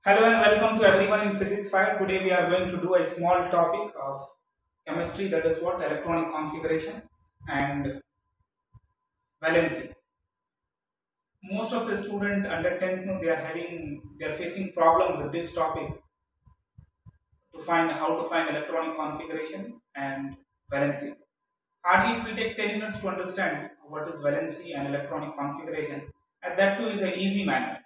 Hello and welcome to everyone in Physics 5. Today we are going to do a small topic of chemistry, that is what electronic configuration and valency. Most of the students under 10th they are facing problem with this topic to find how to find electronic configuration and valency. Hardly it will take 10 minutes to understand what is valency and electronic configuration, and that too is an easy manner.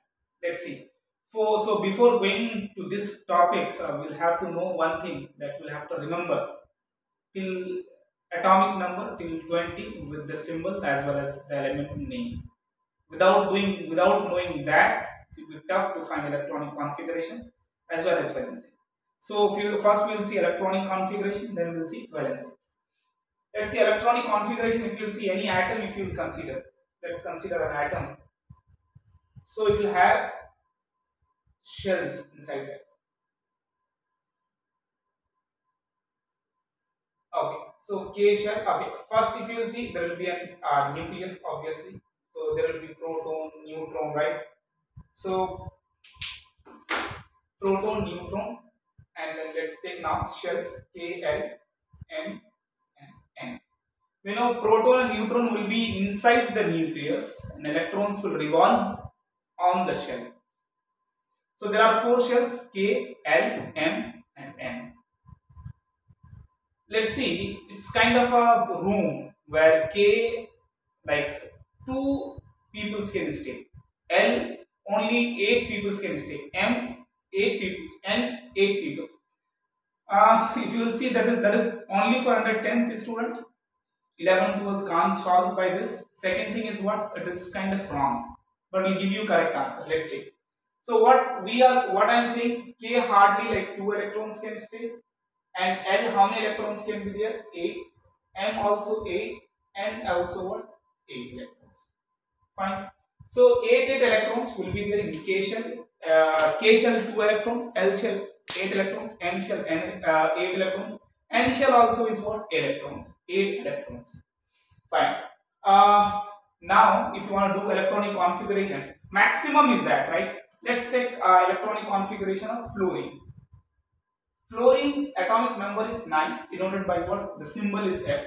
Let's see. So before going to this topic, we'll have to know one thing that we'll have to remember till atomic number till 20 with the symbol as well as the element name. Without knowing that, it will be tough to find electronic configuration as well as valency. So first we'll see electronic configuration, then we'll see valency. Let's see electronic configuration. If you'll see any atom, if you'll consider, let's consider an atom. So it will have shells inside it. Okay, so K shell. Okay, first if you will see, there will be a nucleus, obviously. So there will be proton, neutron, right? So proton, neutron, and then let's take now shells K, L, M, and N. We know proton and neutron will be inside the nucleus, and electrons will revolve on the shell. So there are four shells K, L, M, and N. Let's see, it's kind of a room where K, like 2 people can stay, L only 8 people can stay, M 8 people, N 8 people. If you will see, that is only for under 10th student. 11th, 12th can't solve by this. Second thing is what? It is kind of wrong, but we'll give you correct answer. Let's see. So what I'm saying, K hardly like 2 electrons can stay, and L how many electrons can be there? 8. M also 8, N also what? 8 electrons. Fine. So 8 electrons will be there in K shell. K shell 2 electrons, L shell 8 electrons, M shell 8 electrons. N shell also is what? Electrons. 8 electrons. Fine. Now, if you want to do electronic configuration, maximum is that, right? Let's take electronic configuration of fluorine. Fluorine atomic number is 9, denoted by what? The symbol is F.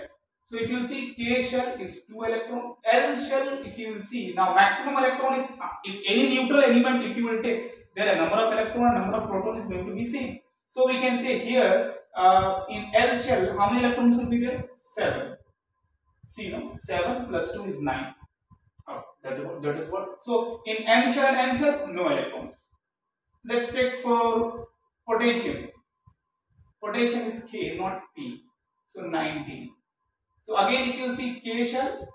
So if you will see, K shell is 2 electron. L shell, if you will see, now maximum electron is, if any neutral element, if you will take, there are number of electron and number of proton is going to be same. So we can say here, in L shell, how many electrons will be there? 7. See, no? 7 plus 2 is 9. Oh, that is what. So in M shell and N shell, no electrons. Let's take for potassium. Potassium is K, not P. So 19. So again, if you will see K shell,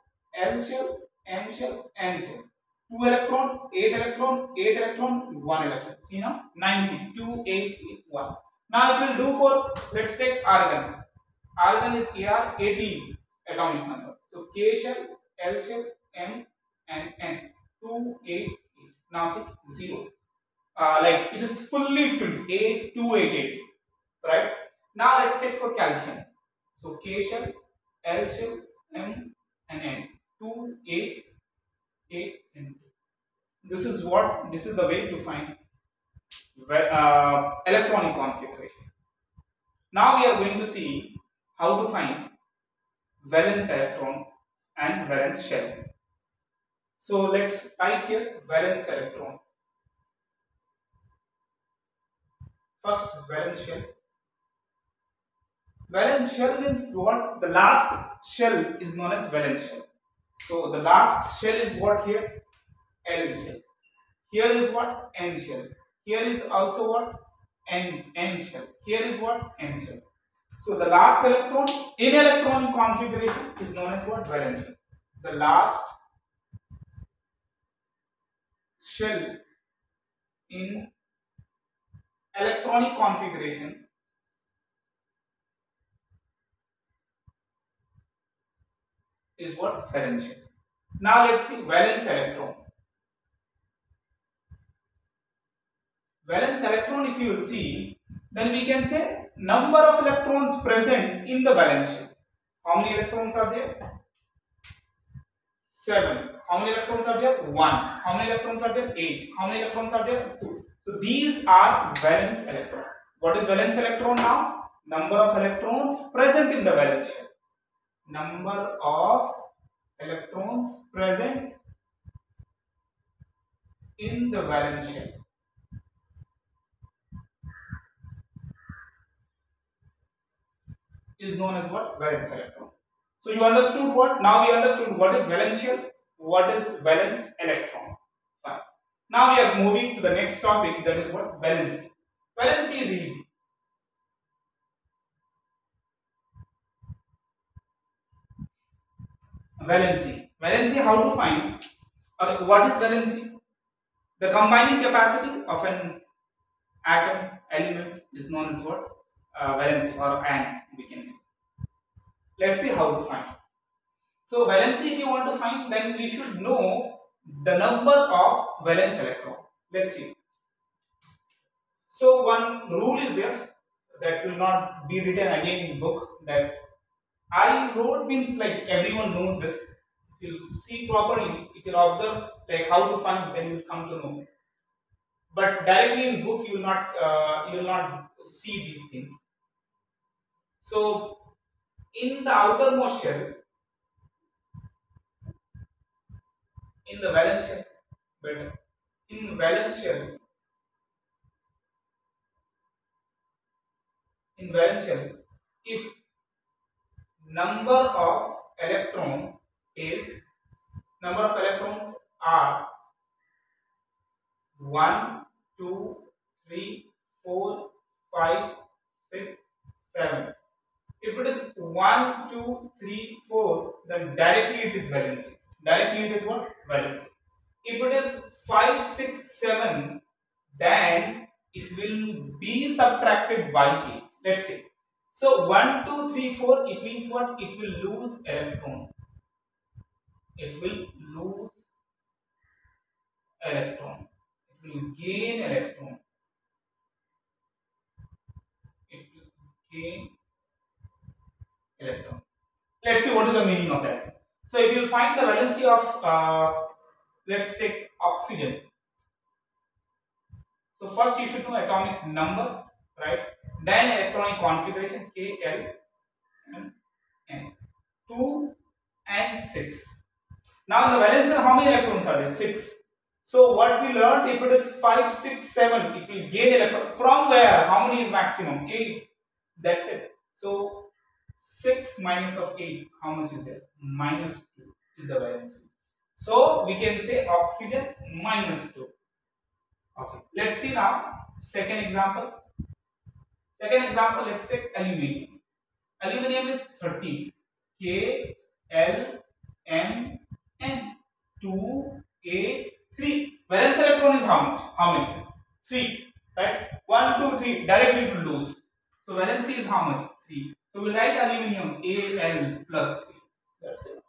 L shell, M shell, N shell. 2 electron, 8 electron, 8 electron, 1 electron. See now? 19. 2, 8, 1. Now if you will do for, let's take argon. Argon is Ar 18 atomic number. So K shell, L shell, M and N. 2, 8, 8. Now see 0. Like it is fully filled. 8, 2, 8, 8. Right? Now let's take for calcium. So K shell, L shell, M and N. 2, 8, 8 and 2. This is the way to find electronic configuration. Now we are going to see how to find valence electron and valence shell. So let's type here valence electron. First is valence shell. Valence shell means what? The last shell is known as valence shell. So the last shell is what here? L shell. Here is what? N shell. Here is also what? N shell. Here is what? N shell. So the last electron in electronic configuration is known as what? Valence shell. The last shell in electronic configuration is what? Valence shell. Now let's see valence electron. Valence electron, if you will see, then we can say number of electrons present in the valence shell. How many electrons are there? 7. How many electrons are there? 1. How many electrons are there? 8. How many electrons are there? 2. So these are valence electron. What is valence electron now? Number of electrons present in the valence shell. Number of electrons present in the valence shell is known as what? Valence electron. So you understood what? Now we understood what is valence shell, what is valence electron. Fine. Now we are moving to the next topic, that is what? Valency. Valency is easy. Valency. Valency, how to find? What is valency? The combining capacity of an atom element is known as what? Valency, or an, we can say. Let's see how to find. So valency, if you want to find, then we should know the number of valence electron. Let's see. So one rule is there that will not be written again in book, that I wrote means like everyone knows this. If you see properly, if you observe like how to find, then you will come to know. But directly in book you will not see these things. So in the outermost shell, in the valence shell, better, in valence shell, if number of electrons are 1, 2, 3, 4, 5, 6, 7. If it is 1, 2, 3, 4, then directly it is valency. Directly it is what? Valency. If it is 5, 6, 7, then it will be subtracted by 8. Let's see. So 1, 2, 3, 4, it means what? It will lose electron. It will lose electron. It will gain electron. It will gain electron. Let's see what is the meaning of that. So if you find the valency of, let's take oxygen. So first you should know atomic number, right? Then electronic configuration K, L, and N. 2 and 6. Now in the valence shell, how many electrons are there? 6. So what we learned, if it is 5, 6, 7, it will gain electron. From where? How many is maximum? 8. That's it. So 6 minus of 8, how much is there? Minus 2 is the valency. So we can say oxygen minus 2. Okay. Let's see now second example. Let's take aluminium. Aluminium is 13. K, L, M, N. 2, 8, 3. Valence electron is how much? How many? 3. Right? 1, 2, 3. Directly it will lose. So valency is how much? 3. So we write aluminium Al plus 3. That's it.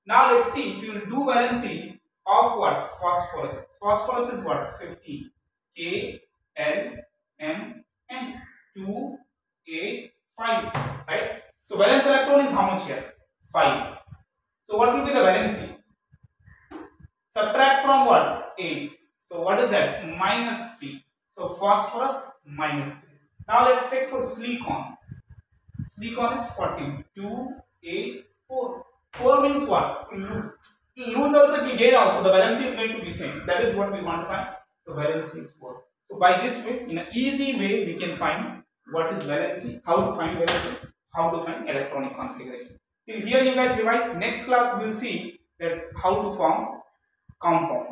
Now let's see if you will do valency of what? Phosphorus. Phosphorus is what? 15. K, L, M, N. 2, 8, 5. Right? So valence electron is how much here? 5. So what will be the valency? Subtract from what? 8. So what is that? Minus 3. So phosphorus minus 3. Now let's take for silicon. Silicon is 14. 2, 8, 4. 4 means what? Lose. Lose also, it will gain also. The valency is going to be same. That is what we want to find. So valency is 4. So by this way, in an easy way, we can find what is valency, how to find valency, how to find electronic configuration. Till here you guys revise. Next class we will see that how to form compound.